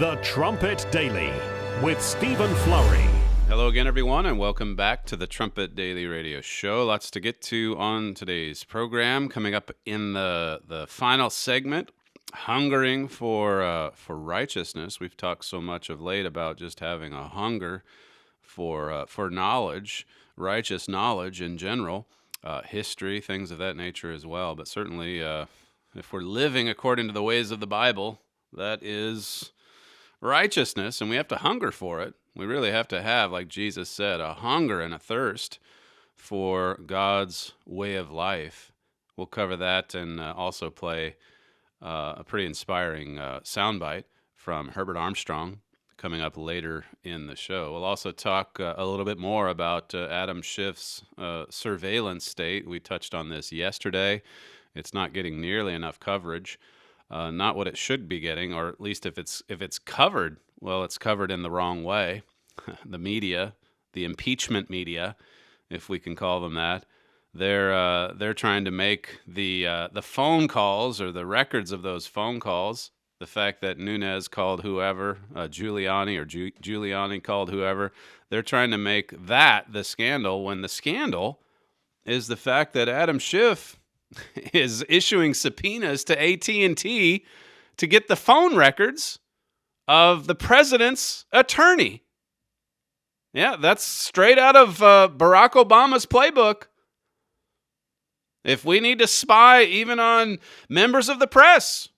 The Trumpet Daily with Stephen Flurry. Hello again, everyone, and welcome back to the Trumpet Daily radio show. Lots to get to on today's program. Coming up in the final segment, hungering for righteousness. We've talked so much of late about just having a hunger for knowledge, righteous knowledge in general, history, things of that nature as well. But certainly, if we're living according to the ways of the Bible, that is righteousness, and we have to hunger for it. We really have to have, like Jesus said, a hunger and a thirst for God's way of life. We'll cover that and also play a pretty inspiring soundbite from Herbert Armstrong coming up later in the show. We'll also talk a little bit more about Adam Schiff's surveillance state. We touched on this yesterday. It's not getting nearly enough coverage. Not what it should be getting, or at least if it's covered, well, it's covered in the wrong way. The media, the impeachment media, if we can call them that, they're trying to make the phone calls or the records of those phone calls, the fact that Nunes called whoever, Giuliani called whoever, they're trying to make that the scandal, when the scandal is the fact that Adam Schiff is issuing subpoenas to AT&T to get the phone records of the president's attorney. Yeah, that's straight out of Barack Obama's playbook. If we need to spy even on members of the press,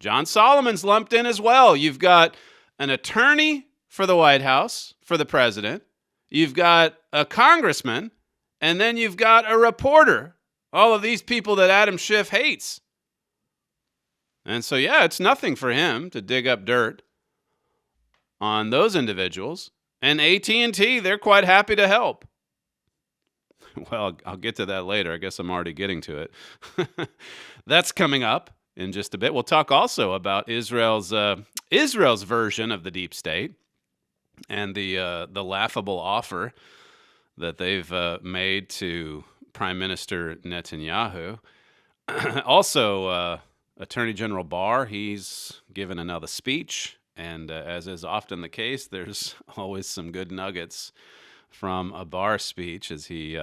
John Solomon's lumped in as well. You've got an attorney for the White House, for the president. You've got a congressman, and then you've got a reporter. All of these people that Adam Schiff hates. And so, yeah, it's nothing for him to dig up dirt on those individuals. And AT&T, they're quite happy to help. Well, I'll get to that later. I guess I'm already getting to it. That's coming up in just a bit. We'll talk also about Israel's version of the deep state and the laughable offer that they've made to Prime Minister Netanyahu. Also, Attorney General Barr, he's given another speech, and as is often the case, there's always some good nuggets from a Barr speech as he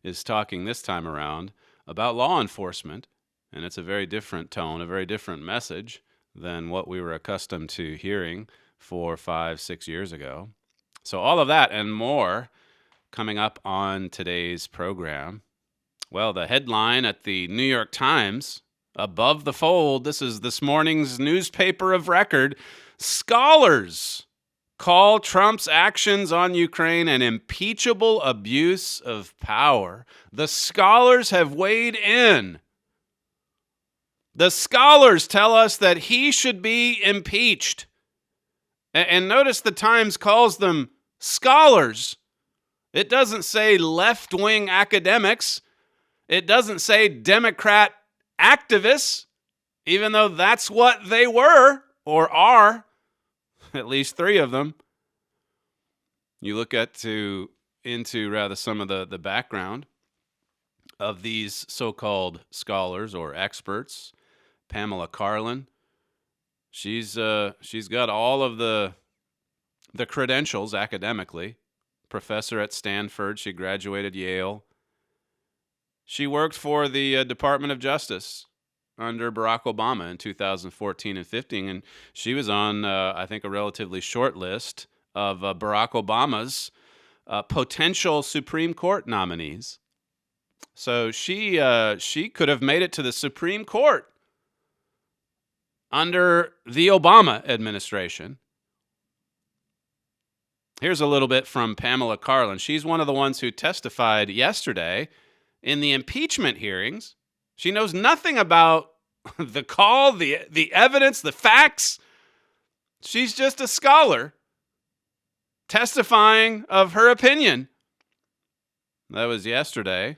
is talking this time around about law enforcement, and it's a very different tone, a very different message than what we were accustomed to hearing 4, 5, 6 years ago. So all of that and more coming up on today's program. Well, the headline at the New York Times, above the fold, this is this morning's newspaper of record, scholars call Trump's actions on Ukraine an impeachable abuse of power. The scholars have weighed in. The scholars tell us that he should be impeached. And notice the Times calls them scholars. It doesn't say left-wing academics. It doesn't say Democrat activists, even though that's what they were or are, at least 3 of them. You look into some of the background of these so-called scholars or experts. Pamela Karlan, she's got all of the credentials academically. Professor at Stanford. She graduated Yale. She worked for the Department of Justice under Barack Obama in 2014 and 15, and she was on, I think, a relatively short list of Barack Obama's potential Supreme Court nominees. So she could have made it to the Supreme Court under the Obama administration. Here's a little bit from Pamela Karlan. She's one of the ones who testified yesterday in the impeachment hearings. She knows nothing about the call, the evidence, the facts. She's just a scholar testifying of her opinion. That was yesterday.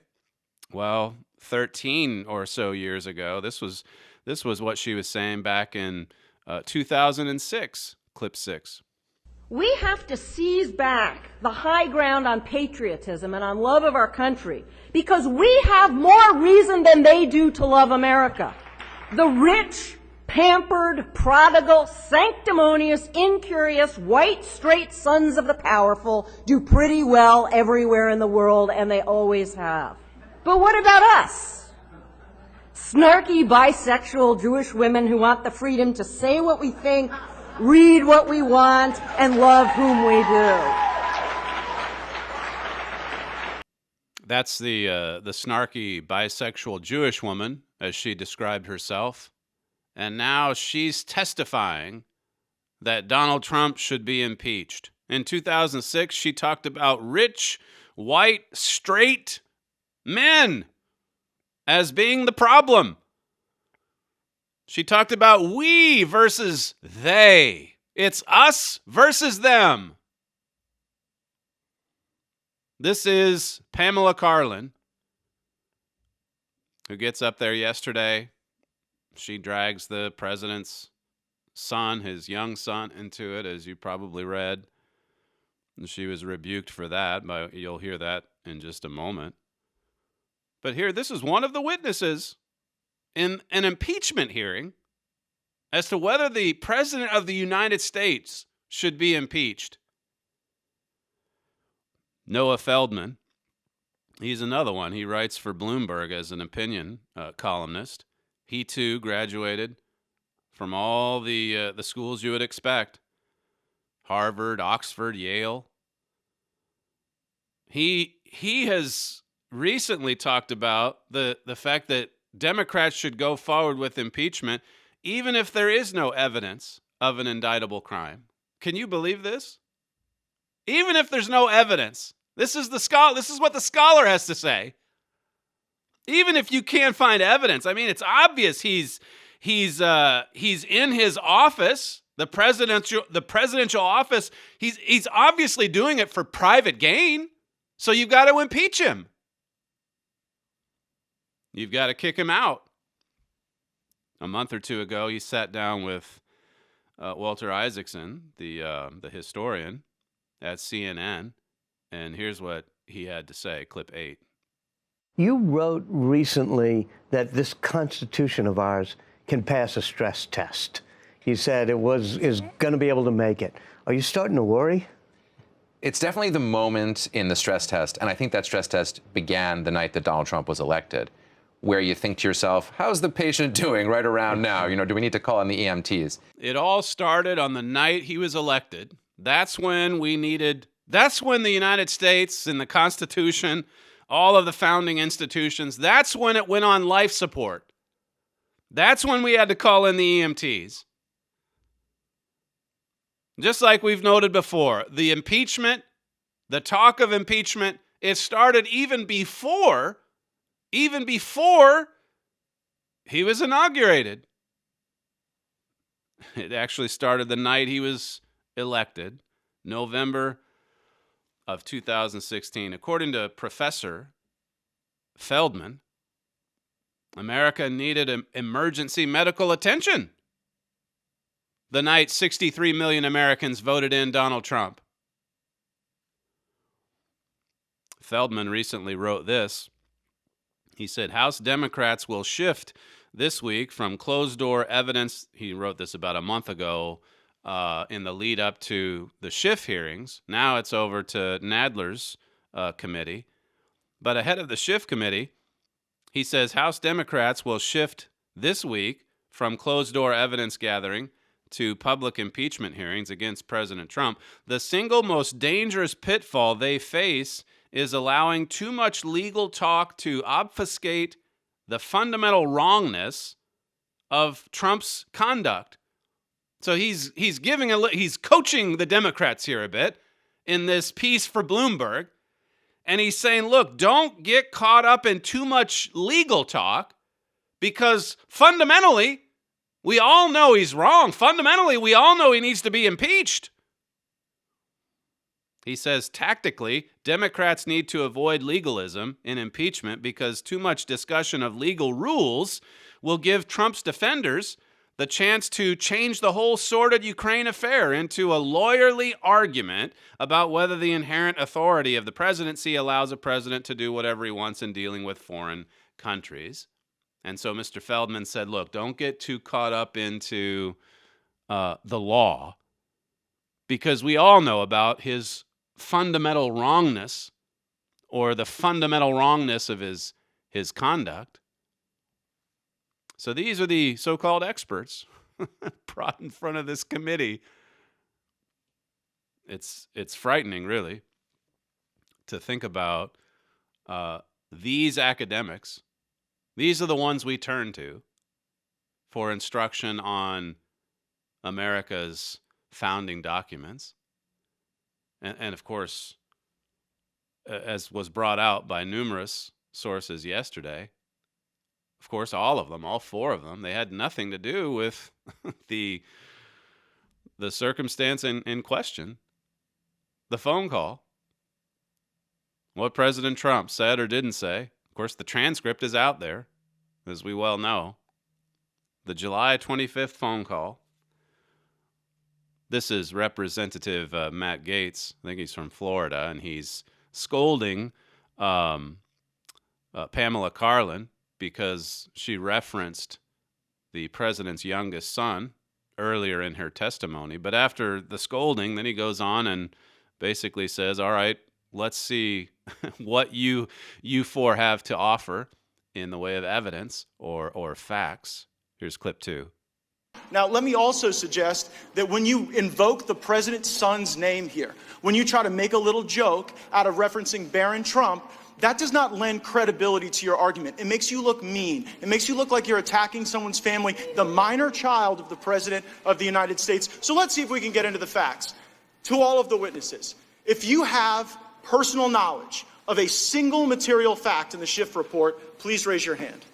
Well, 13 or so years ago. This was what she was saying back in 2006, clip 6. We have to seize back the high ground on patriotism and on love of our country, because we have more reason than they do to love America. The rich pampered, prodigal, sanctimonious, incurious, white, straight sons of the powerful do pretty well everywhere in the world, and they always have. But what about us? Snarky, bisexual Jewish women who want the freedom to say what we think, read what we want, and love whom we do. That's the snarky bisexual Jewish woman, as she described herself. And now she's testifying that Donald Trump should be impeached. In 2006, she talked about rich, white, straight men as being the problem. She talked about we versus they. It's us versus them. This is Pamela Karlan, who gets up there yesterday. She drags the president's son, his young son, into it, as you probably read. And she was rebuked for that, but you'll hear that in just a moment. But here, this is one of the witnesses in an impeachment hearing as to whether the president of the United States should be impeached. Noah Feldman, he's another one. He writes for Bloomberg as an opinion columnist. He, too, graduated from all the schools you would expect. Harvard, Oxford, Yale. He has recently talked about the fact that Democrats should go forward with impeachment even if there is no evidence of an indictable crime. Can you believe this? Even if there's no evidence. This is what the scholar has to say. Even if you can't find evidence, I mean, it's obvious he's in his office, the presidential office. He's obviously doing it for private gain. So you've got to impeach him. You've got to kick him out. A month or two ago, he sat down with Walter Isaacson, the historian, at CNN, and here's what he had to say. Clip 8. You wrote recently that this Constitution of ours can pass a stress test. You said is going to be able to make it. Are you starting to worry? It's definitely the moment in the stress test, and I think that stress test began the night that Donald Trump was elected, where you think to yourself, how's the patient doing right around now? Do we need to call in the EMTs? It all started on the night he was elected. That's when the United States and the Constitution, all of the founding institutions, that's when it went on life support. That's when we had to call in the EMTs. Just like we've noted before, the impeachment, the talk of impeachment, it started even before he was inaugurated. It actually started the night he was elected, November of 2016. According to Professor Feldman, America needed emergency medical attention the night 63 million Americans voted in Donald Trump. Feldman recently wrote this. He said, House Democrats will shift this week from closed-door evidence. He wrote this about a month ago in the lead up to the Schiff hearings. Now it's over to Nadler's committee. But ahead of the Schiff committee, he says House Democrats will shift this week from closed-door evidence gathering to public impeachment hearings against President Trump. The single most dangerous pitfall they face is allowing too much legal talk to obfuscate the fundamental wrongness of Trump's conduct. So he's coaching the Democrats here a bit in this piece for Bloomberg, and he's saying, look, don't get caught up in too much legal talk, because fundamentally, we all know he's wrong. Fundamentally, we all know he needs to be impeached. He says, tactically, Democrats need to avoid legalism in impeachment because too much discussion of legal rules will give Trump's defenders the chance to change the whole sordid Ukraine affair into a lawyerly argument about whether the inherent authority of the presidency allows a president to do whatever he wants in dealing with foreign countries. And so Mr. Feldman said, look, don't get too caught up into the law, because we all know about his fundamental wrongness, or the fundamental wrongness of his conduct. So these are the so-called experts brought in front of this committee. It's frightening, really, to think about these academics. These are the ones we turn to for instruction on America's founding documents. And of course, as was brought out by numerous sources yesterday, of course, all of them, all four of them, they had nothing to do with the circumstance in question, the phone call, what President Trump said or didn't say. Of course, the transcript is out there, as we well know. The July 25th phone call. This is Representative Matt Gaetz. I think he's from Florida, and he's scolding Pamela Karlan because she referenced the president's youngest son earlier in her testimony. But after the scolding, then he goes on and basically says, all right, let's see what you four have to offer in the way of evidence or facts. Here's clip 2. Now, let me also suggest that when you invoke the president's son's name here, when you try to make a little joke out of referencing Barron Trump, that does not lend credibility to your argument. It makes you look mean. It makes you look like you're attacking someone's family, the minor child of the President of the United States. So let's see if we can get into the facts. To all of the witnesses, if you have personal knowledge of a single material fact in the Schiff report, please raise your hand.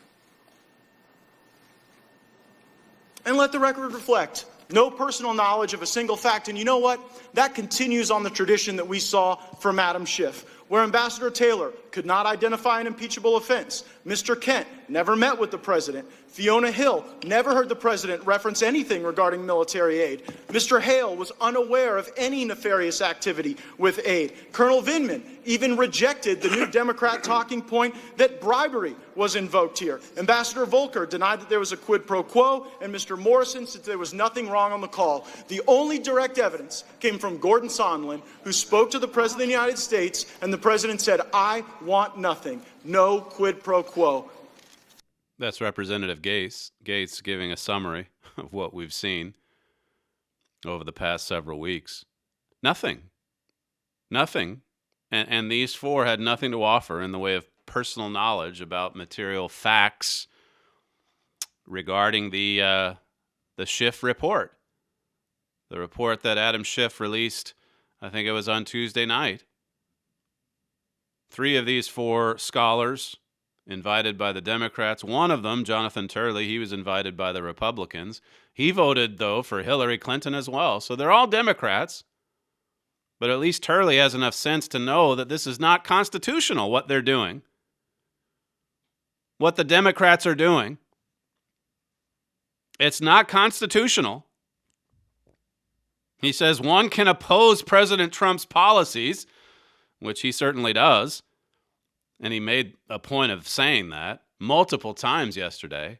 And let the record reflect no personal knowledge of a single fact. And you know what? That continues on the tradition that we saw from Adam Schiff, where Ambassador Taylor could not identify an impeachable offense. Mr. Kent never met with the president. Fiona Hill never heard the president reference anything regarding military aid. Mr. Hale was unaware of any nefarious activity with aid. Colonel Vindman even rejected the new Democrat talking point that bribery was invoked here. Ambassador Volker denied that there was a quid pro quo, and Mr. Morrison said there was nothing wrong on the call. The only direct evidence came from Gordon Sondland, who spoke to the President of the United States, and the President said, I want nothing. No quid pro quo. That's Representative Gaetz giving a summary of what we've seen over the past several weeks. Nothing. And these four had nothing to offer in the way of personal knowledge about material facts regarding the Schiff report. The report that Adam Schiff released, I think it was on Tuesday night. 3 of these 4 scholars invited by the Democrats. One of them, Jonathan Turley, he was invited by the Republicans. He voted, though, for Hillary Clinton as well. So they're all Democrats. But at least Turley has enough sense to know that this is not constitutional, what they're doing. What the Democrats are doing. It's not constitutional. He says one can oppose President Trump's policies, which he certainly does. And he made a point of saying that multiple times yesterday.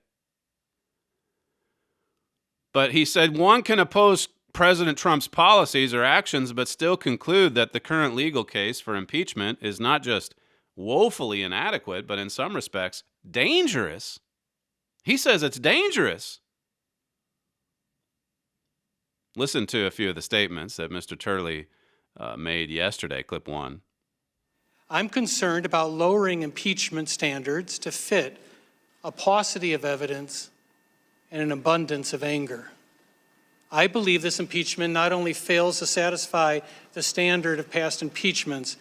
But he said one can oppose President Trump's policies or actions, but still conclude that the current legal case for impeachment is not just woefully inadequate, but in some respects dangerous. He says it's dangerous. Listen to a few of the statements that Mr. Turley made yesterday, clip 1. I'm concerned about lowering impeachment standards to fit a paucity of evidence and an abundance of anger. I believe this impeachment not only fails to satisfy the standard of past impeachments,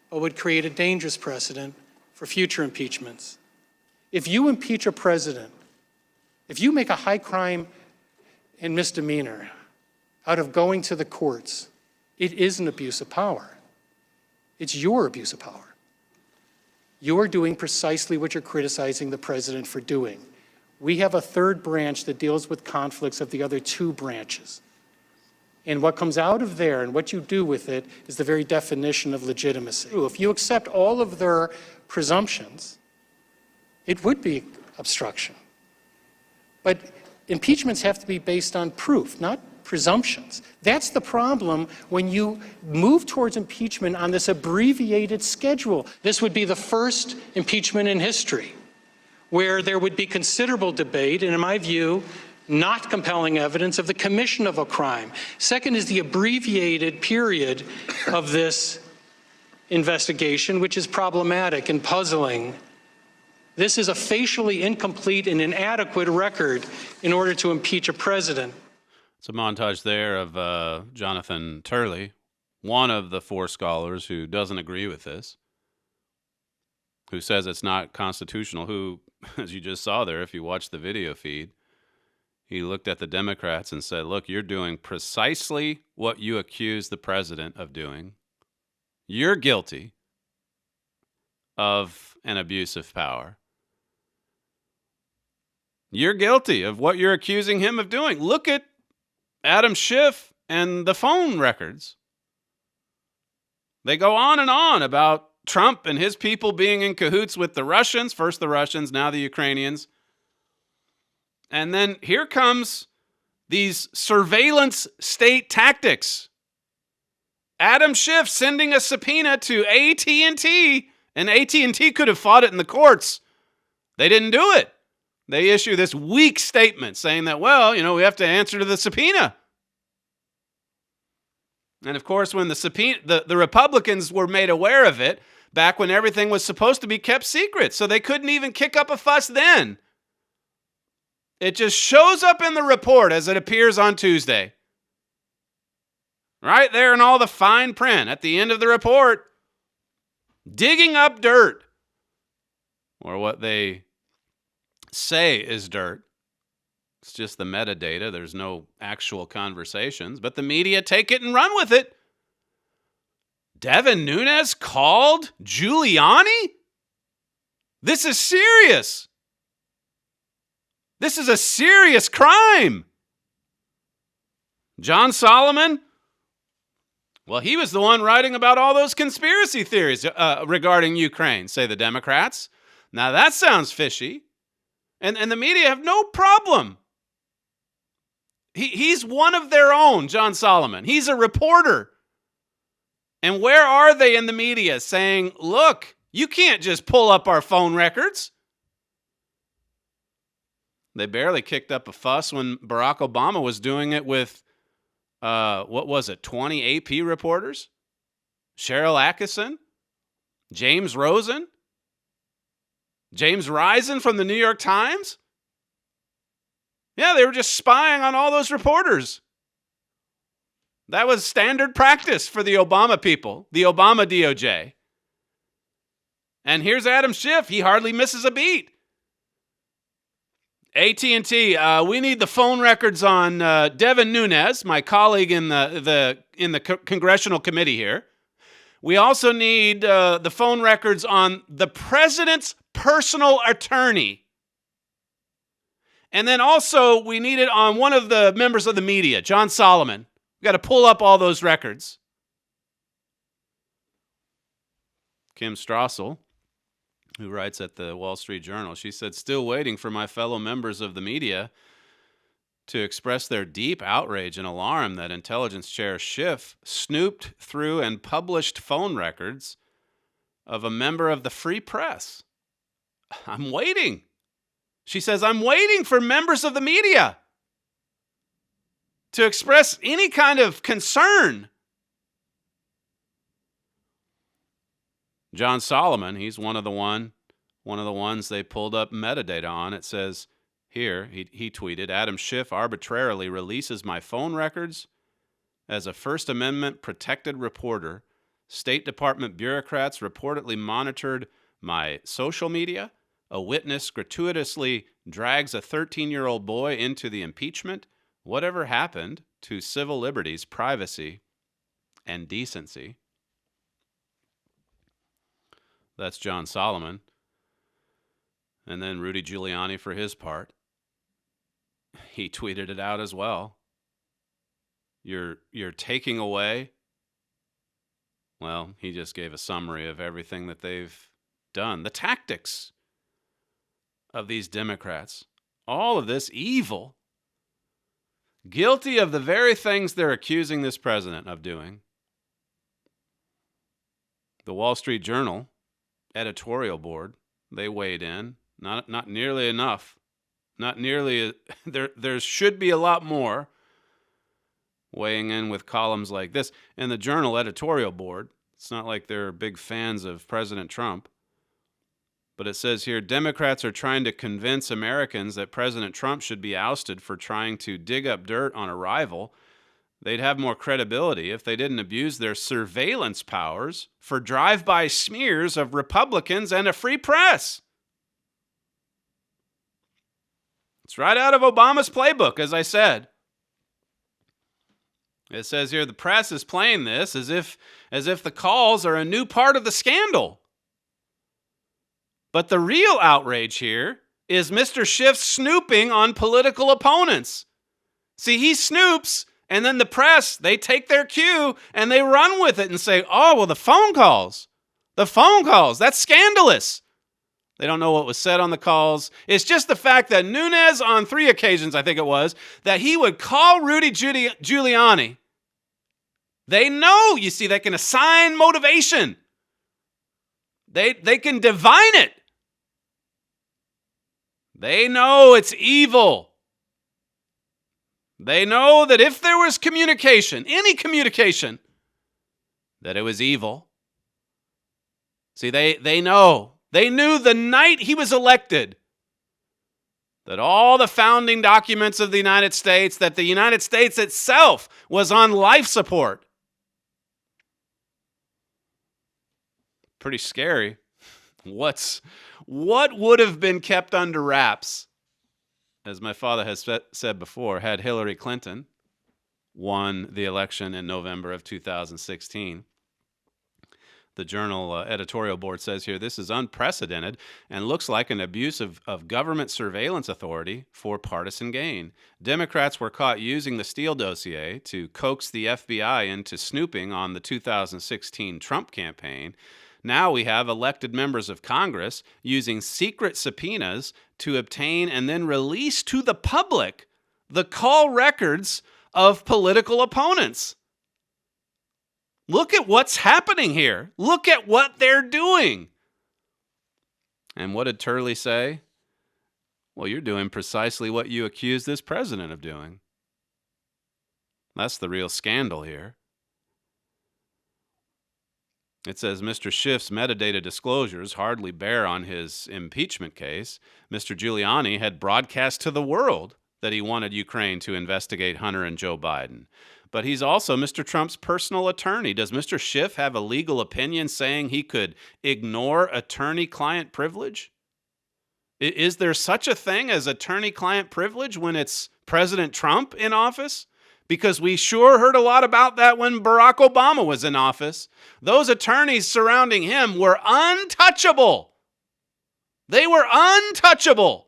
but would create a dangerous precedent for future impeachments. If you impeach a president, if you make a high crime and misdemeanor out of going to the courts, it is an abuse of power. It's your abuse of power. You're doing precisely what you're criticizing the president for doing. We have a third branch that deals with conflicts of the other 2 branches. And what comes out of there and what you do with it is the very definition of legitimacy. If you accept all of their presumptions It would be obstruction. But impeachments have to be based on proof, not presumptions. That's the problem when you move towards impeachment on this abbreviated schedule. This would be the first impeachment in history where there would be considerable debate, and in my view, not compelling evidence of the commission of a crime. Second is the abbreviated period of this investigation, which is problematic and puzzling. This is a facially incomplete and inadequate record in order to impeach a president. It's a montage there of Jonathan Turley, one of the four scholars who doesn't agree with this, who says it's not constitutional, who, as you just saw there, if you watch the video feed, he looked at the Democrats and said, look, you're doing precisely what you accuse the president of doing. You're guilty of an abuse of power. You're guilty of what you're accusing him of doing. Look at Adam Schiff and the phone records. They go on and on about Trump and his people being in cahoots with the Russians, first the Russians, now the Ukrainians. And then here comes these surveillance state tactics. Adam Schiff sending a subpoena to AT&T, and AT&T could have fought it in the courts. They didn't do it. They issue this weak statement saying that, well, we have to answer to the subpoena. And of course, when the subpoena, the Republicans were made aware of it back when everything was supposed to be kept secret, so they couldn't even kick up a fuss then. It just shows up in the report as it appears on Tuesday. Right there in all the fine print at the end of the report. Digging up dirt. Or what they say is dirt. It's just the metadata. There's no actual conversations. But the media take it and run with it. Devin Nunes called Giuliani? This is serious. This is a serious crime. John Solomon, well, he was the one writing about all those conspiracy theories regarding Ukraine, say the Democrats. Now that sounds fishy. And the media have no problem. He's one of their own, John Solomon. He's a reporter. And where are they in the media saying, look, you can't just pull up our phone records? They barely kicked up a fuss when Barack Obama was doing it with, 20 AP reporters? Cheryl Atkinson? James Rosen? James Risen from the New York Times? Yeah, they were just spying on all those reporters. That was standard practice for the Obama people, the Obama DOJ. And here's Adam Schiff. He hardly misses a beat. AT&T, we need the phone records on Devin Nunes, my colleague in the congressional committee here. We also need the phone records on the president's personal attorney. And then also we need it on one of the members of the media, John Solomon. We've got to pull up all those records. Kim Strassel, who writes at the Wall Street Journal, she said, still waiting for my fellow members of the media to express their deep outrage and alarm that Intelligence Chair Schiff snooped through and published phone records of a member of the Free Press. I'm waiting. She says, I'm waiting for members of the media to express any kind of concern. John Solomon, he's one of the ones they pulled up metadata on. It says here, he tweeted, Adam Schiff arbitrarily releases my phone records as a First Amendment protected reporter. State Department bureaucrats reportedly monitored my social media. A witness gratuitously drags a 13-year-old boy into the impeachment. Whatever happened to civil liberties, privacy, and decency? That's John Solomon. And then Rudy Giuliani, for his part, he tweeted it out as well. You're taking away. Well, he just gave a summary of everything that they've done. The tactics. of these Democrats. All of this evil. Guilty of the very things they're accusing this president of doing. The Wall Street Journal editorial board, they weighed in. Not nearly enough. Not nearly. There should be a lot more weighing in with columns like this. And the Journal editorial board, it's not like they're big fans of President Trump. But it says here, Democrats are trying to convince Americans that President Trump should be ousted for trying to dig up dirt on a rival. They'd have more credibility if they didn't abuse their surveillance powers for drive-by smears of Republicans and a free press. It's right out of Obama's playbook, as I said. It says here, the press is playing this as if the calls are a new part of the scandal. But the real outrage here is Mr. Schiff snooping on political opponents. See, he snoops, and then the press, they take their cue, and they run with it and say, oh, well, the phone calls, that's scandalous. They don't know what was said on the calls. It's just the fact that Nunes, on 3 occasions, I think it was, that he would call Rudy Giuliani. They know, you see, they can assign motivation. They can divine it. They know it's evil. They know that if there was communication, any communication, that it was evil. See, they know. They knew the night he was elected that all the founding documents of the United States, that the United States itself was on life support. Pretty scary. What would have been kept under wraps, as my father has said before, had Hillary Clinton won the election in November of 2016? The Journal editorial board says here, this is unprecedented and looks like an abuse of government surveillance authority for partisan gain. Democrats were caught using the Steele dossier to coax the FBI into snooping on the 2016 Trump campaign. Now we have elected members of Congress using secret subpoenas to obtain and then release to the public the call records of political opponents. Look at what's happening here. Look at what they're doing. And what did Turley say? Well, you're doing precisely what you accused this president of doing. That's the real scandal here. It says Mr. Schiff's metadata disclosures hardly bear on his impeachment case. Mr. Giuliani had broadcast to the world that he wanted Ukraine to investigate Hunter and Joe Biden. But he's also Mr. Trump's personal attorney. Does Mr. Schiff have a legal opinion saying he could ignore attorney-client privilege? Is there such a thing as attorney-client privilege when it's President Trump in office? Because we sure heard a lot about that when Barack Obama was in office. Those attorneys surrounding him were untouchable. They were untouchable.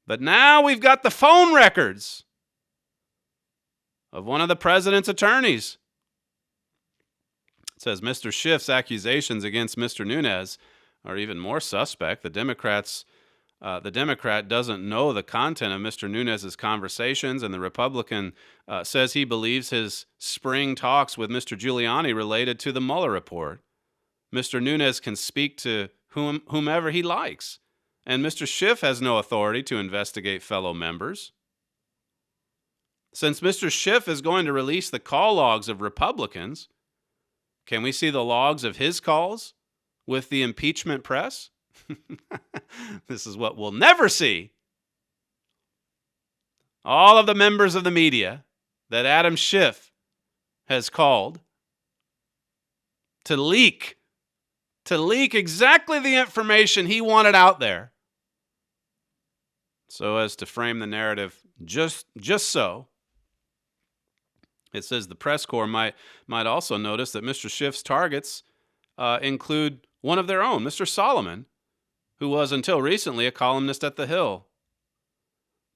But now we've got the phone records of one of the president's attorneys. It says Mr. Schiff's accusations against Mr. Nunes are even more suspect. The Democrat doesn't know the content of Mr. Nunes' conversations, and the Republican says he believes his spring talks with Mr. Giuliani related to the Mueller report. Mr. Nunes can speak to whomever he likes, and Mr. Schiff has no authority to investigate fellow members. Since Mr. Schiff is going to release the call logs of Republicans, can we see the logs of his calls with the impeachment press? This is what we'll never see. All of the members of the media that Adam Schiff has called to leak exactly the information he wanted out there, so as to frame the narrative just so. It says the press corps might also notice that Mr. Schiff's targets include one of their own, Mr. Solomon, who was until recently a columnist at The Hill.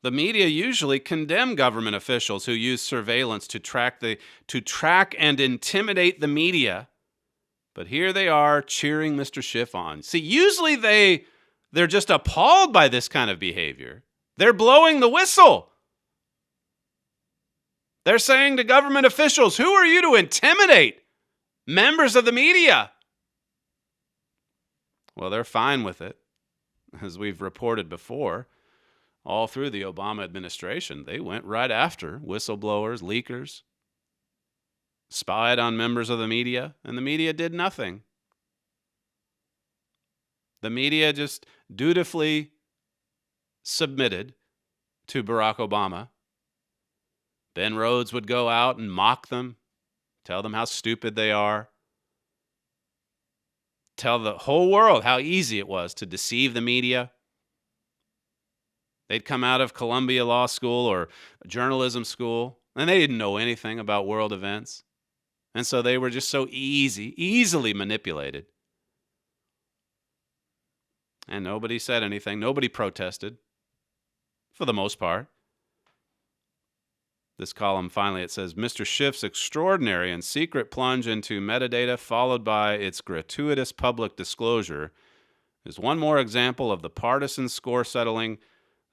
The media usually condemn government officials who use surveillance to track and intimidate the media But here they are cheering Mr. Schiff on. See, usually they're just appalled by this kind of behavior. They're blowing the whistle. They're saying to government officials, who are you to intimidate members of the media? Well, they're fine with it. As we've reported before, all through the Obama administration, they went right after whistleblowers, leakers, spied on members of the media, and the media did nothing. The media just dutifully submitted to Barack Obama. Ben Rhodes would go out and mock them, tell them how stupid they are, tell the whole world how easy it was to deceive the media. They'd come out of Columbia Law School or journalism school, and they didn't know anything about world events. And so they were just so easily manipulated. And nobody said anything. Nobody protested, for the most part. This column, finally, it says, Mr. Schiff's extraordinary and secret plunge into metadata, followed by its gratuitous public disclosure, is one more example of the partisan score settling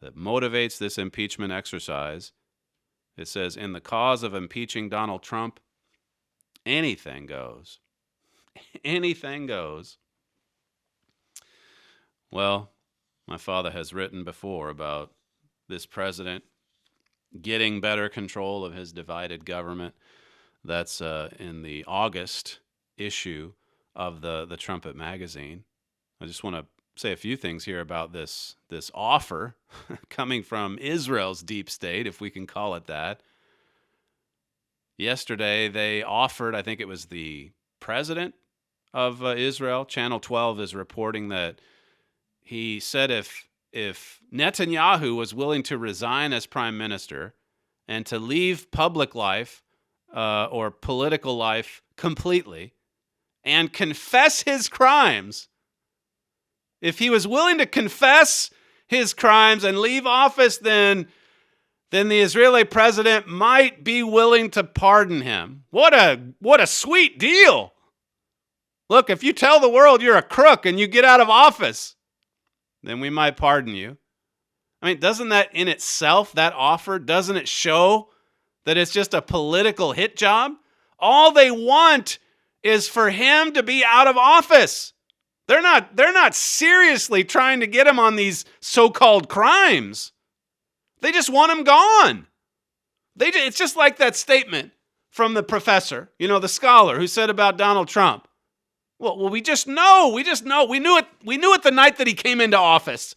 that motivates this impeachment exercise. It says, in the cause of impeaching Donald Trump, anything goes. Anything goes. Well, my father has written before about this president getting better control of his divided government. That's in the August issue of the Trumpet magazine. I just want to say a few things here about this offer coming from Israel's deep state, if we can call it that. Yesterday, they offered, I think it was the president of Israel, Channel 12 is reporting that he said if Netanyahu was willing to resign as prime minister and to leave public life or political life completely and confess his crimes, if he was willing to confess his crimes and leave office, then the Israeli president might be willing to pardon him. What a sweet deal. Look, if you tell the world you're a crook and you get out of office, then we might pardon you. I mean, doesn't that in itself, that offer, doesn't it show that it's just a political hit job? All they want is for him to be out of office. They're not seriously trying to get him on these so-called crimes. They just want him gone. It's just like that statement from the professor, the scholar who said about Donald Trump. Well, we just know. We knew it the night that he came into office.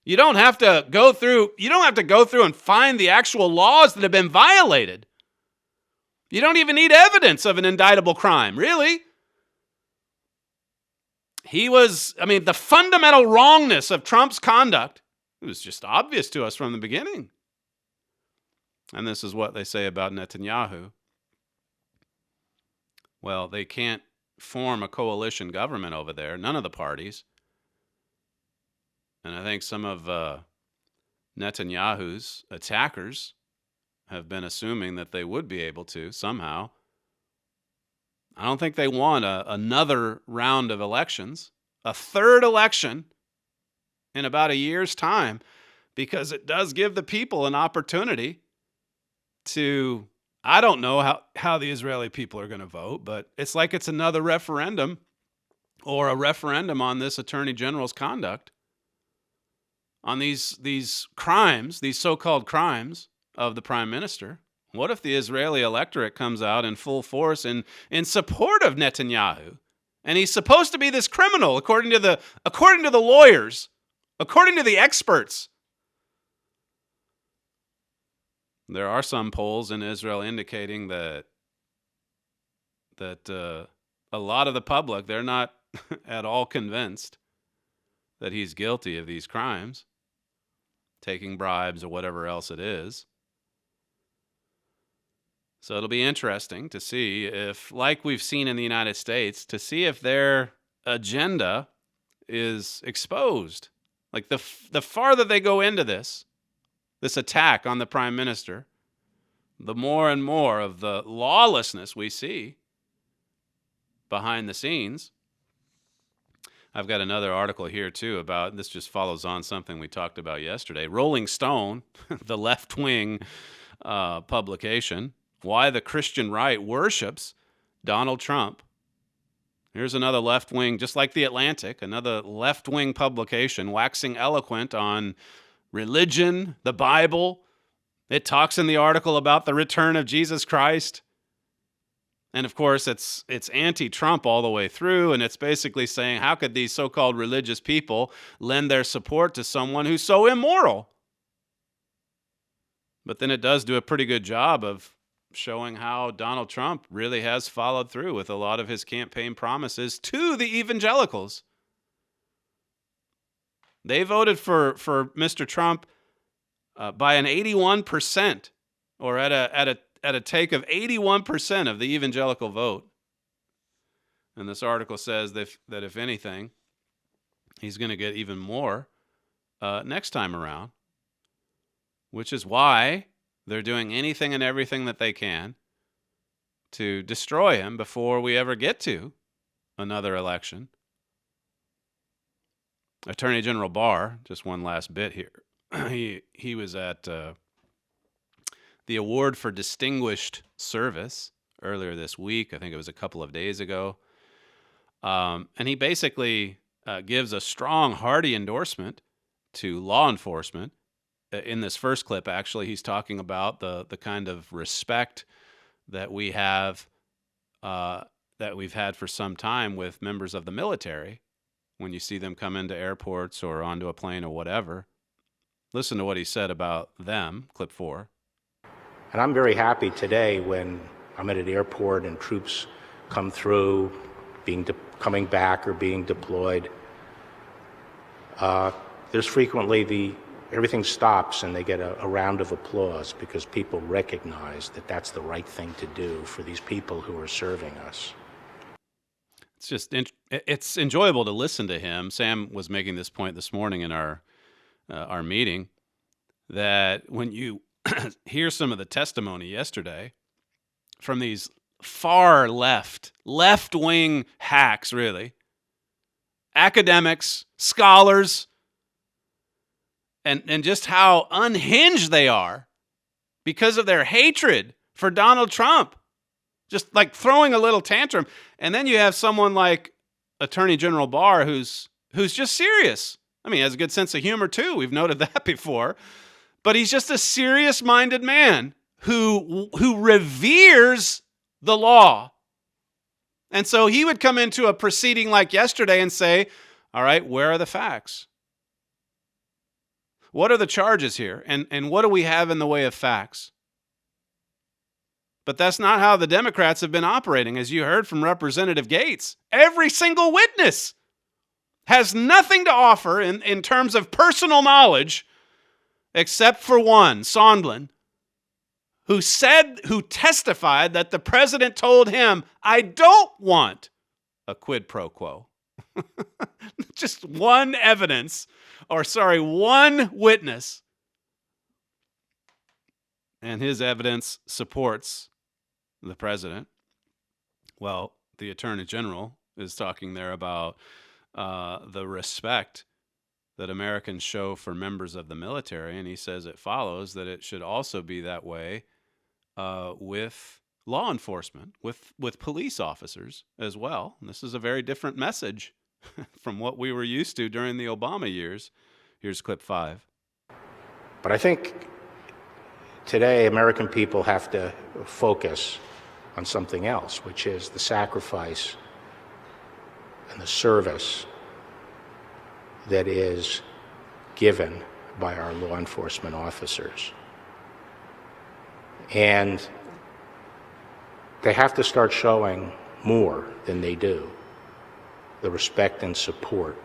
You don't have to go through and find the actual laws that have been violated. You don't even need evidence of an indictable crime, really. The fundamental wrongness of Trump's conduct, it was just obvious to us from the beginning. And this is what they say about Netanyahu. Well, they can't form a coalition government over there, none of the parties. And I think some of Netanyahu's attackers have been assuming that they would be able to somehow. I don't think they want another round of elections, a third election in about a year's time, because it does give the people an opportunity to, I don't know how the Israeli people are going to vote, but it's like it's another referendum or a referendum on this attorney general's conduct, on these crimes, these so-called crimes of the prime minister. What if the Israeli electorate comes out in full force in support of Netanyahu? And he's supposed to be this criminal, according to the lawyers, according to the experts. There are some polls in Israel indicating that a lot of the public, they're not at all convinced that he's guilty of these crimes, taking bribes or whatever else it is. So it'll be interesting to see if, like we've seen in the United States, to see if their agenda is exposed. Like the farther they go into this attack on the prime minister, the more and more of the lawlessness we see. behind the scenes. I've got another article here, too, about this. Just follows on something we talked about yesterday. Rolling Stone, the left-wing publication, why the Christian right worships Donald Trump. Here's another left-wing, just like The Atlantic, another left-wing publication waxing eloquent on religion, the Bible. It talks in the article about the return of Jesus Christ. And of course, it's anti-Trump all the way through, and it's basically saying, how could these so-called religious people lend their support to someone who's so immoral? But then it does do a pretty good job of showing how Donald Trump really has followed through with a lot of his campaign promises to the evangelicals. They voted for Mr. Trump by an 81%, or at a take of 81% of the evangelical vote. And this article says that if anything, he's going to get even more next time around, which is why they're doing anything and everything that they can to destroy him before we ever get to another election. Attorney General Barr, just one last bit here. He was at the Award for Distinguished Service earlier this week. I think it was a couple of days ago. And he basically gives a strong, hearty endorsement to law enforcement. In this first clip, actually, he's talking about the kind of respect that we have, that we've had for some time with members of the military when you see them come into airports or onto a plane or whatever. Listen to what he said about them, clip 4. And I'm very happy today when I'm at an airport and troops come through, coming back or being deployed. There's frequently everything stops and they get a round of applause because people recognize that that's the right thing to do for these people who are serving us. It's just it's enjoyable to listen to him. Sam was making this point this morning in our meeting, that when you hear some of the testimony yesterday from these far left-wing hacks, really, academics, scholars, and just how unhinged they are because of their hatred for Donald Trump, just like throwing a little tantrum. And then you have someone like Attorney General Barr who's just serious. I mean, he has a good sense of humor too. We've noted that before. But he's just a serious-minded man who reveres the law. And so he would come into a proceeding like yesterday and say, all right, where are the facts? What are the charges here? And what do we have in the way of facts? But that's not how the Democrats have been operating, as you heard from Representative Gates. Every single witness has nothing to offer in terms of personal knowledge, except for one, Sondland, who testified that the president told him, I don't want a quid pro quo. Just one witness. And his evidence supports the president. Well, the Attorney General is talking there about the respect that Americans show for members of the military, and he says it follows that it should also be that way with law enforcement, with police officers as well. And this is a very different message from what we were used to during the Obama years. Here's clip 5. But I think today American people have to focus on something else, which is the sacrifice and the service that is given by our law enforcement officers. And they have to start showing more than they do, the respect and support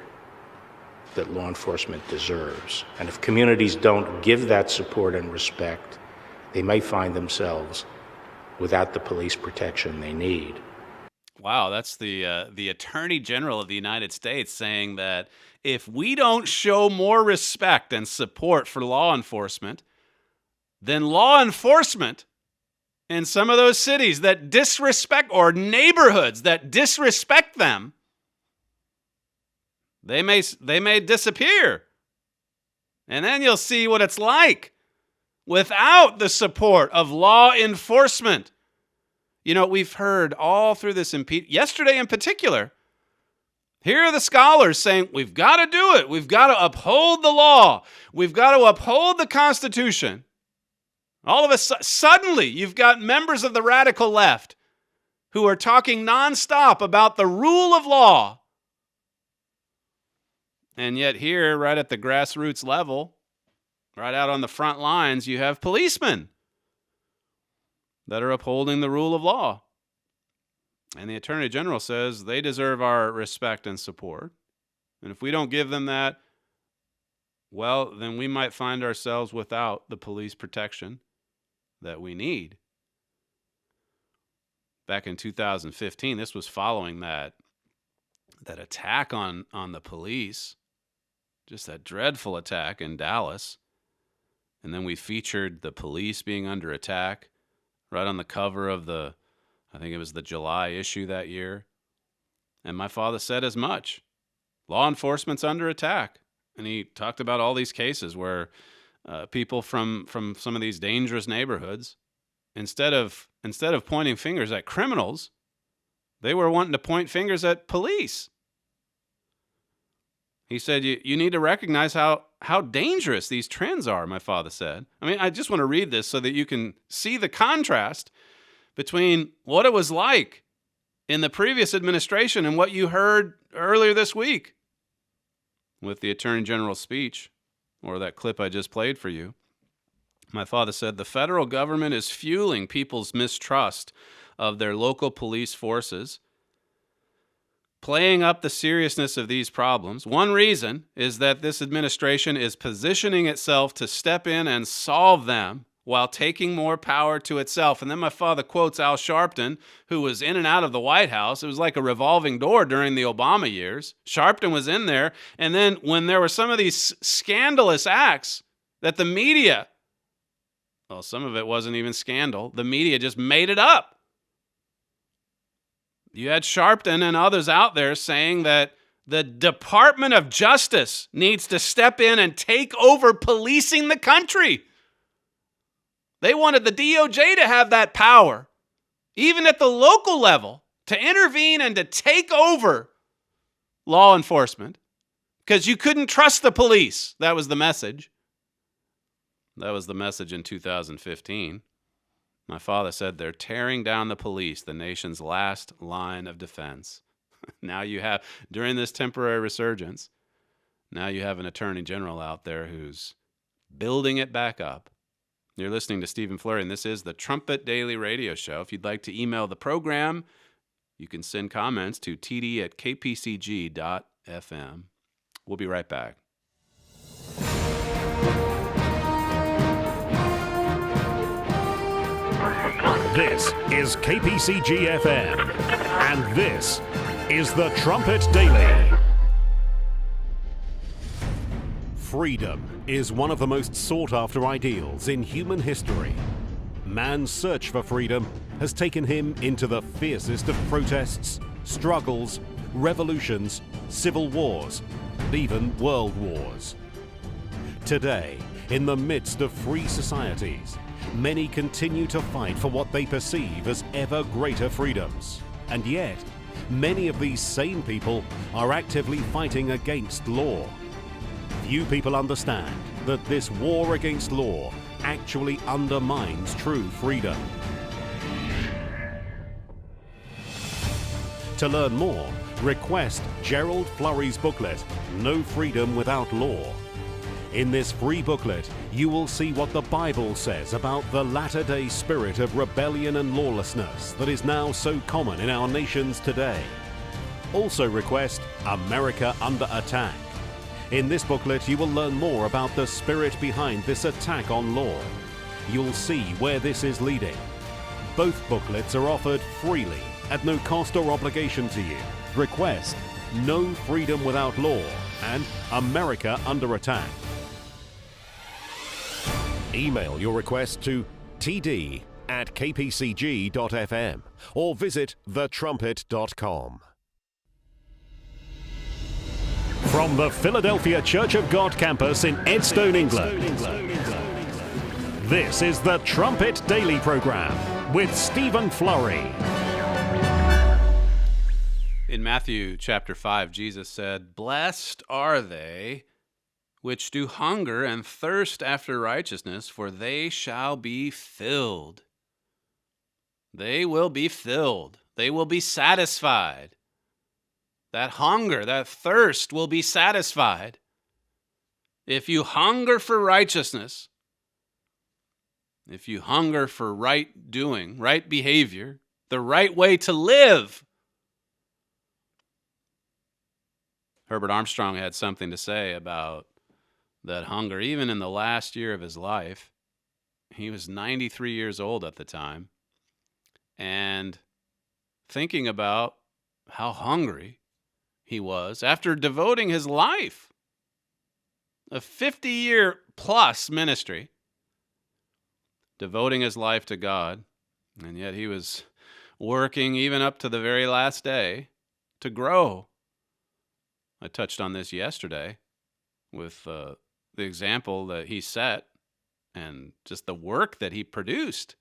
that law enforcement deserves. And if communities don't give that support and respect, they may find themselves without the police protection they need. Wow, that's the Attorney General of the United States saying that if we don't show more respect and support for law enforcement, then law enforcement in some of those cities that disrespect, or neighborhoods that disrespect them, they may disappear. And then you'll see what it's like without the support of law enforcement. You know, we've heard all through this yesterday in particular, here are the scholars saying, we've got to do it. We've got to uphold the law. We've got to uphold the Constitution. All of a sudden, suddenly, you've got members of the radical left who are talking nonstop about the rule of law. And yet here, right at the grassroots level, right out on the front lines, you have policemen that are upholding the rule of law. And the Attorney General says they deserve our respect and support. And if we don't give them that, well, then we might find ourselves without the police protection that we need. Back in 2015, this was following that attack on the police, just that dreadful attack in Dallas. And then we featured the police being under attack right on the cover of I think it was the July issue that year. And my father said as much. Law enforcement's under attack. And he talked about all these cases where people from some of these dangerous neighborhoods, instead of pointing fingers at criminals, they were wanting to point fingers at police. He said, you need to recognize how dangerous these trends are, my father said. I mean, I just want to read this so that you can see the contrast between what it was like in the previous administration and what you heard earlier this week with the Attorney General's speech, or that clip I just played for you. My father said, the federal government is fueling people's mistrust of their local police forces, playing up the seriousness of these problems. One reason is that this administration is positioning itself to step in and solve them while taking more power to itself. And then my father quotes Al Sharpton, who was in and out of the White House. It was like a revolving door during the Obama years. Sharpton was in there. And then when there were some of these scandalous acts that the media, well, some of it wasn't even scandal. The media just made it up. You had Sharpton and others out there saying that the Department of Justice needs to step in and take over policing the country. They wanted the DOJ to have that power, even at the local level, to intervene and to take over law enforcement because you couldn't trust the police. That was the message. That was the message in 2015. My father said they're tearing down the police, the nation's last line of defense. Now you have, during this temporary resurgence, now you have an attorney general out there who's building it back up. You're listening to Stephen Flurry, and this is the Trumpet Daily Radio Show. If you'd like to email the program, you can send comments to td@kpcg.fm. We'll be right back. This is KPCG-FM, and this is the Trumpet Daily. Freedom is one of the most sought-after ideals in human history. Man's search for freedom has taken him into the fiercest of protests, struggles, revolutions, civil wars, and even world wars. Today, in the midst of free societies, many continue to fight for what they perceive as ever greater freedoms. And yet, many of these same people are actively fighting against law. Few people understand that this war against law actually undermines true freedom. To learn more, request Gerald Flurry's booklet, No Freedom Without Law. In this free booklet, you will see what the Bible says about the latter-day spirit of rebellion and lawlessness that is now so common in our nations today. Also request America Under Attack. In this booklet, you will learn more about the spirit behind this attack on law. You'll see where this is leading. Both booklets are offered freely at no cost or obligation to you. Request No Freedom Without Law and America Under Attack. Email your request to td@kpcg.fm. at kpcg.fm or visit thetrumpet.com. From the Philadelphia Church of God campus in Edstone, England, this is the Trumpet Daily program with Stephen Flurry. In Matthew chapter 5, Jesus said, "Blessed are they which do hunger and thirst after righteousness, for they shall be filled." They will be filled. They will be satisfied. That hunger, that thirst will be satisfied. If you hunger for righteousness, if you hunger for right doing, right behavior, the right way to live. Herbert Armstrong had something to say about that hunger, even in the last year of his life. He was 93 years old at the time. And thinking about how hungry he was after devoting his life, a 50-year plus ministry, devoting his life to God, and yet he was working even up to the very last day to grow. I touched on this yesterday with the example that he set and just the work that he produced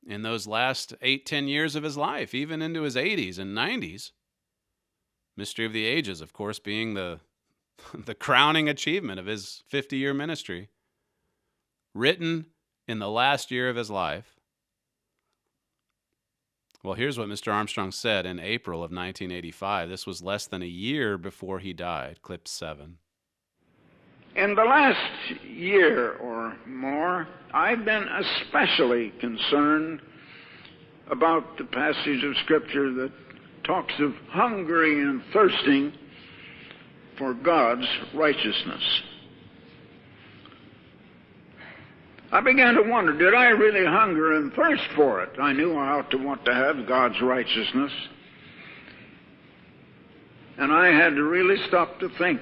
in those last 8-10 years of his life, even into his 80s and 90s. Mystery of the Ages, of course, being the crowning achievement of his 50-year ministry, written in the last year of his life. Well, here's what Mr. Armstrong said in April of 1985. This was less than a year before he died. Clip 7. In the last year or more, I've been especially concerned about the passage of Scripture that talks of hungering and thirsting for God's righteousness. I began to wonder, did I really hunger and thirst for it? I knew I ought to want to have God's righteousness. And I had to really stop to think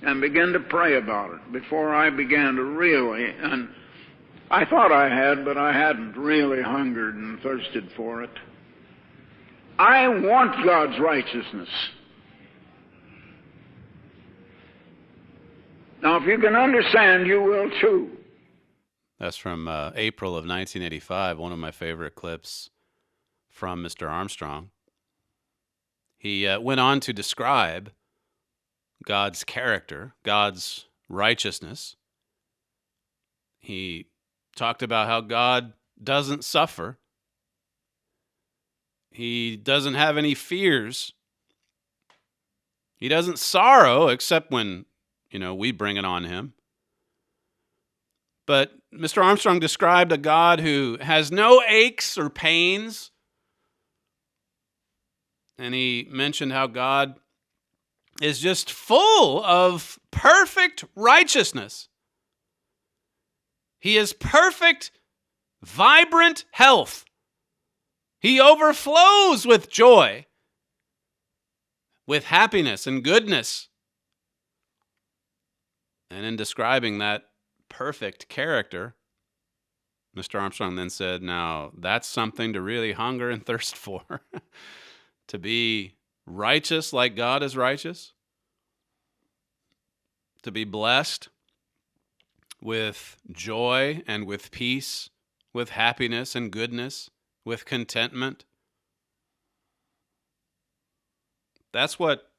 and begin to pray about it before I began to really, and I thought I had, but I hadn't really hungered and thirsted for it. I want God's righteousness. Now, if you can understand, you will too. That's from April of 1985, one of my favorite clips from Mr. Armstrong. He went on to describe God's character, God's righteousness. He talked about how God doesn't suffer. He doesn't have any fears. He doesn't sorrow except when we bring it on him. But Mr. Armstrong described a God who has no aches or pains. And he mentioned how God is just full of perfect righteousness. He is perfect, vibrant health. He overflows with joy, with happiness and goodness. And in describing that perfect character, Mr. Armstrong then said, now that's something to really hunger and thirst for. To be righteous like God is righteous. To be blessed with joy and with peace, with happiness and goodness, with contentment. That's what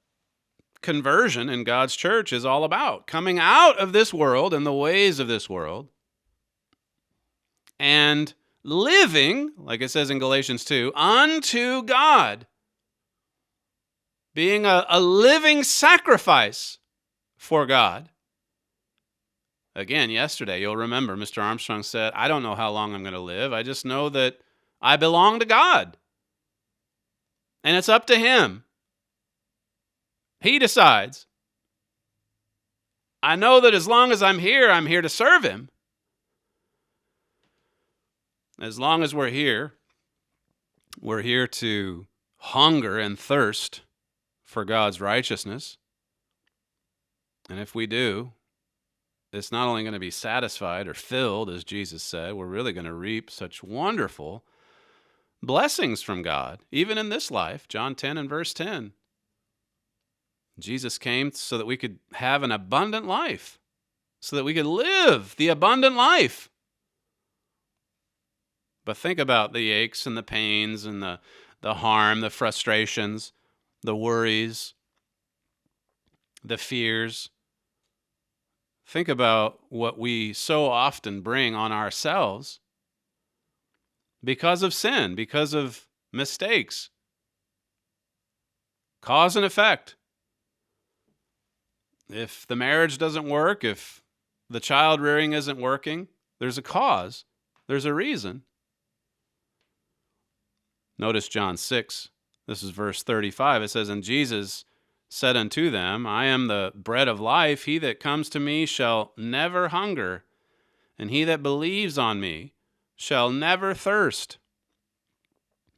conversion in God's church is all about. Coming out of this world and the ways of this world and living, like it says in Galatians 2, unto God. Being a living sacrifice for God. Again, yesterday, you'll remember Mr. Armstrong said, I don't know how long I'm going to live. I just know that I belong to God. And it's up to Him. He decides. I know that as long as I'm here to serve Him. As long as we're here to hunger and thirst for God's righteousness. And if we do, it's not only going to be satisfied or filled, as Jesus said, we're really going to reap such wonderful blessings from God, even in this life. John 10 and verse 10. Jesus came so that we could have an abundant life, so that we could live the abundant life. But think about the aches and the pains and the harm, the frustrations, the worries, the fears. Think about what we so often bring on ourselves because of sin, because of mistakes. Cause and effect. If the marriage doesn't work, if the child rearing isn't working, there's a cause, there's a reason. Notice John 6, this is verse 35. It says, "And Jesus said unto them, I am the bread of life. He that comes to me shall never hunger, and he that believes on me shall never thirst."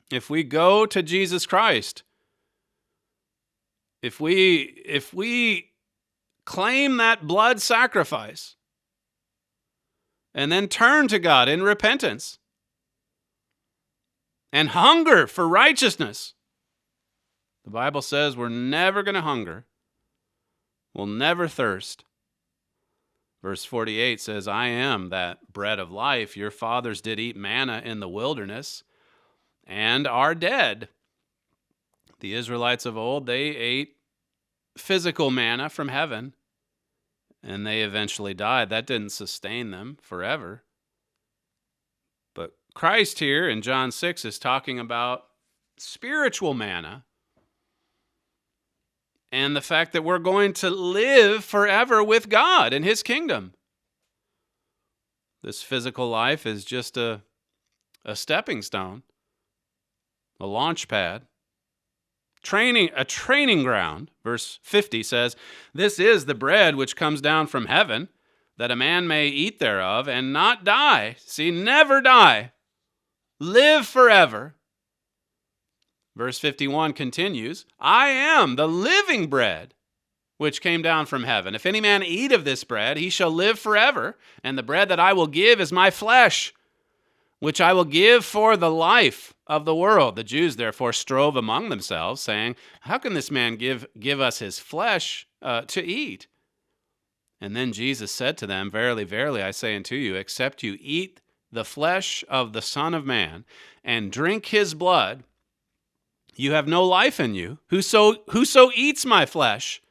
If we go to Jesus Christ, if we claim that blood sacrifice and then turn to God in repentance and hunger for righteousness, the Bible says we're never going to hunger. We'll never thirst. Verse 48 says, "I am that bread of life. Your fathers did eat manna in the wilderness and are dead." The Israelites of old, they ate physical manna from heaven, and they eventually died. That didn't sustain them forever. But Christ here in John 6 is talking about spiritual manna and the fact that we're going to live forever with God in His kingdom. This physical life is just a stepping stone, a launch pad. A training ground. Verse 50 says, "This is the bread which comes down from heaven, that a man may eat thereof and not die." See, never die. Live forever. Verse 51 continues, "I am the living bread which came down from heaven. If any man eat of this bread, he shall live forever. And the bread that I will give is my flesh, which I will give for the life of the world." The Jews therefore strove among themselves, saying, "How can this man give us his flesh to eat?" And then Jesus said to them, "Verily, verily, I say unto you, except you eat the flesh of the Son of Man and drink his blood, you have no life in you. Whoso eats my flesh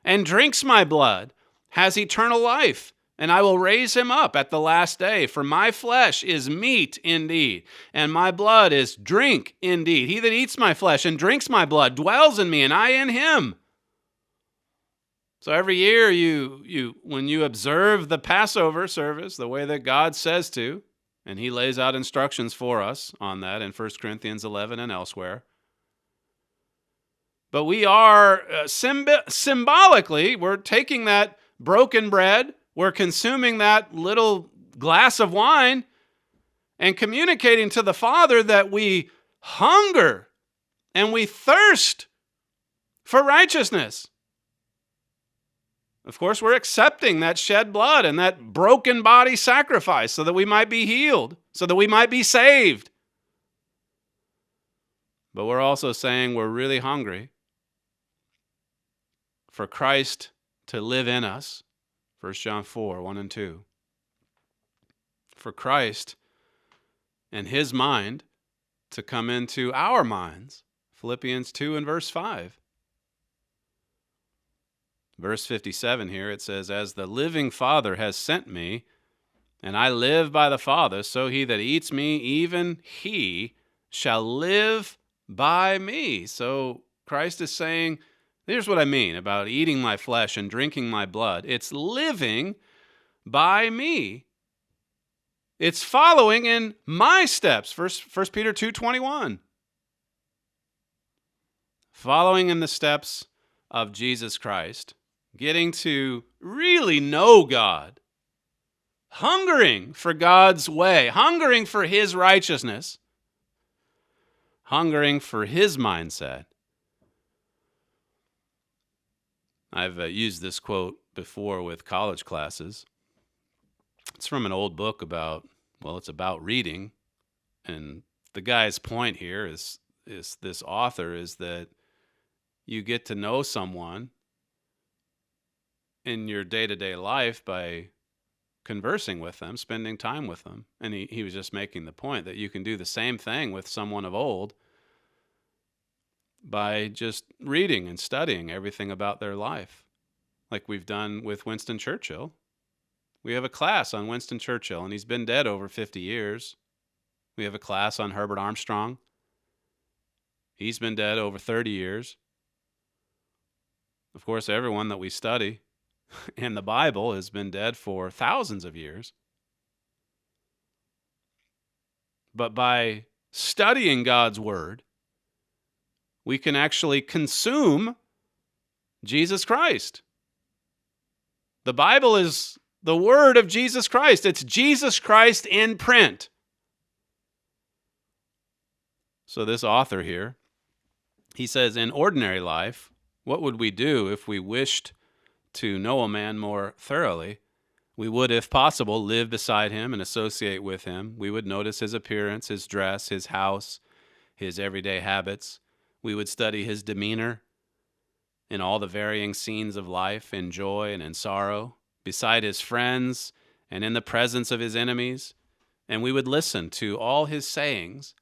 and drinks my blood has eternal life, and I will raise him up at the last day. For my flesh is meat indeed, and my blood is drink indeed. He that eats my flesh and drinks my blood dwells in me, and I in him." So every year, when you observe the Passover service the way that God says to, and He lays out instructions for us on that in 1 Corinthians 11 and elsewhere, but we are symbolically, we're taking that broken bread, we're consuming that little glass of wine and communicating to the Father that we hunger and we thirst for righteousness. Of course, we're accepting that shed blood and that broken body sacrifice so that we might be healed, so that we might be saved. But we're also saying we're really hungry for Christ to live in us. 1 John 4, 1 and 2. For Christ and His mind to come into our minds. Philippians 2 and verse 5. Verse 57 here, it says, "As the living Father has sent me, and I live by the Father, so he that eats me, even he shall live by me." So Christ is saying, here's what I mean about eating my flesh and drinking my blood. It's living by me. It's following in my steps. 1 Peter 2:21. Following in the steps of Jesus Christ. Getting to really know God. Hungering for God's way. Hungering for His righteousness. Hungering for His mindset. I've used this quote before with college classes. It's from an old book about, well, it's about reading. And the guy's point here is this author is that you get to know someone in your day-to-day life by conversing with them, spending time with them. And he was just making the point that you can do the same thing with someone of old by just reading and studying everything about their life, like we've done with Winston Churchill. We have a class on Winston Churchill, and he's been dead over 50 years. We have a class on Herbert Armstrong. He's been dead over 30 years. Of course, everyone that we study in the Bible has been dead for thousands of years. But by studying God's Word, we can actually consume Jesus Christ. The Bible is the Word of Jesus Christ. It's Jesus Christ in print. So this author here, he says, in ordinary life, what would we do if we wished to know a man more thoroughly? We would, if possible, live beside him and associate with him. We would notice his appearance, his dress, his house, his everyday habits. We would study his demeanor in all the varying scenes of life, in joy and in sorrow, beside his friends and in the presence of his enemies. And we would listen to all his sayings,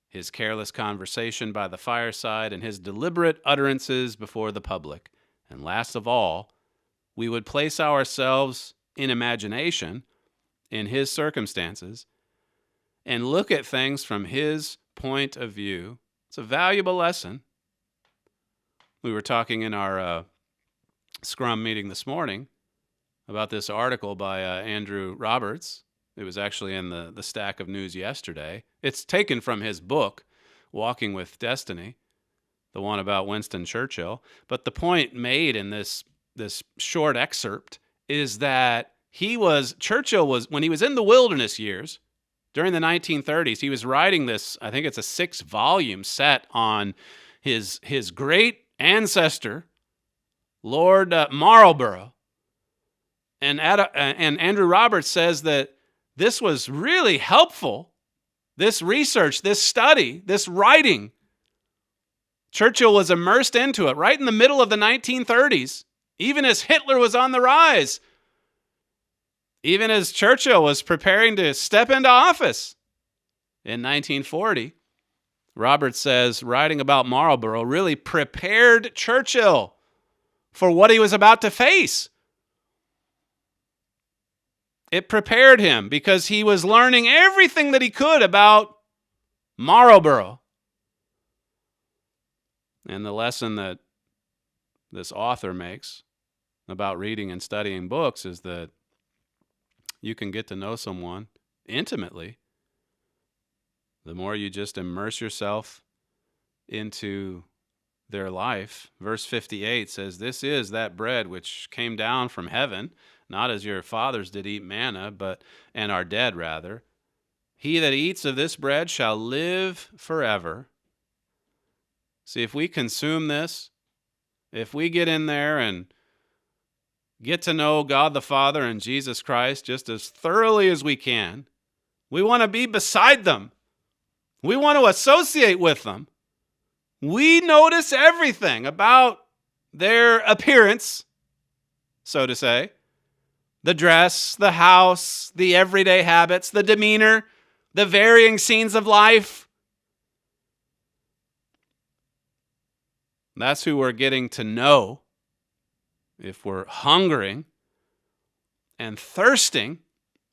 his careless conversation by the fireside, and his deliberate utterances before the public. And last of all, we would place ourselves in imagination in his circumstances and look at things from his point of view. It's a valuable lesson. We were talking in our Scrum meeting this morning about this article by Andrew Roberts. It was actually in the stack of news yesterday. It's taken from his book, Walking with Destiny, the one about Winston Churchill. But the point made in this short excerpt is that Churchill was, when he was in the wilderness years, during the 1930s, he was writing this, I think it's a 6-volume set on his great ancestor, Lord Marlborough. And Andrew Roberts says that this was really helpful, this research, this study, this writing. Churchill was immersed into it right in the middle of the 1930s, even as Hitler was on the rise, even as Churchill was preparing to step into office in 1940. Roberts says writing about Marlborough really prepared Churchill for what he was about to face. It prepared him because he was learning everything that he could about Marlborough. And the lesson that this author makes about reading and studying books is that you can get to know someone intimately the more you just immerse yourself into their life. Verse 58 says, "This is that bread which came down from heaven, not as your fathers did eat manna, and are dead rather. He that eats of this bread shall live forever." See, if we consume this, if we get in there and get to know God the Father and Jesus Christ just as thoroughly as we can, we want to be beside them. We want to associate with them. We notice everything about their appearance, so to say. The dress, the house, the everyday habits, the demeanor, the varying scenes of life. That's who we're getting to know if we're hungering and thirsting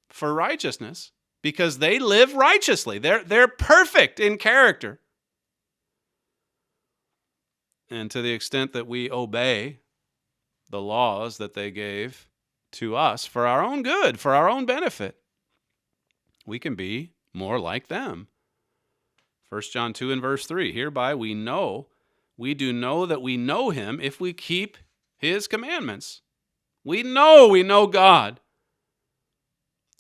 for righteousness, because they live righteously. They're perfect in character. And to the extent that we obey the laws that they gave to us for our own good, for our own benefit, we can be more like them. 1 John 2 and verse 3, "Hereby we do know that we know him if we keep his commandments." We know God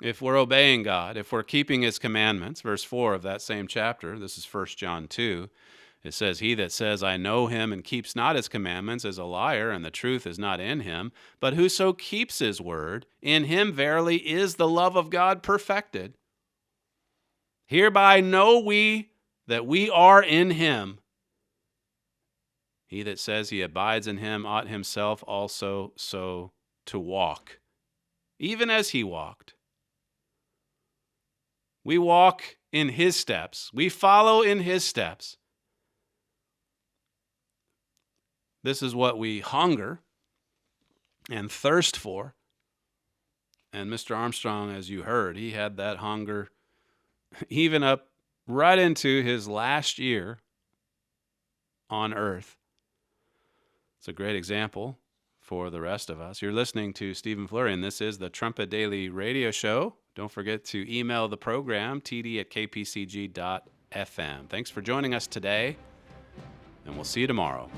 if we're obeying God, if we're keeping his commandments. Verse 4 of that same chapter, this is 1 John 2, It says, he that says, I know him and keeps not his commandments is a liar, and the truth is not in him. But whoso keeps his word, in him verily is the love of God perfected. Hereby know we that we are in him. He that says he abides in him ought himself also so to walk, even as he walked. We walk in his steps. We follow in his steps. This is what we hunger and thirst for. And Mr. Armstrong, as you heard, he had that hunger even up right into his last year on earth. It's a great example for the rest of us. You're listening to Stephen Flurry, and this is the Trumpet Daily radio show. Don't forget to email the program, td@kpcg.fm. Thanks for joining us today, and we'll see you tomorrow.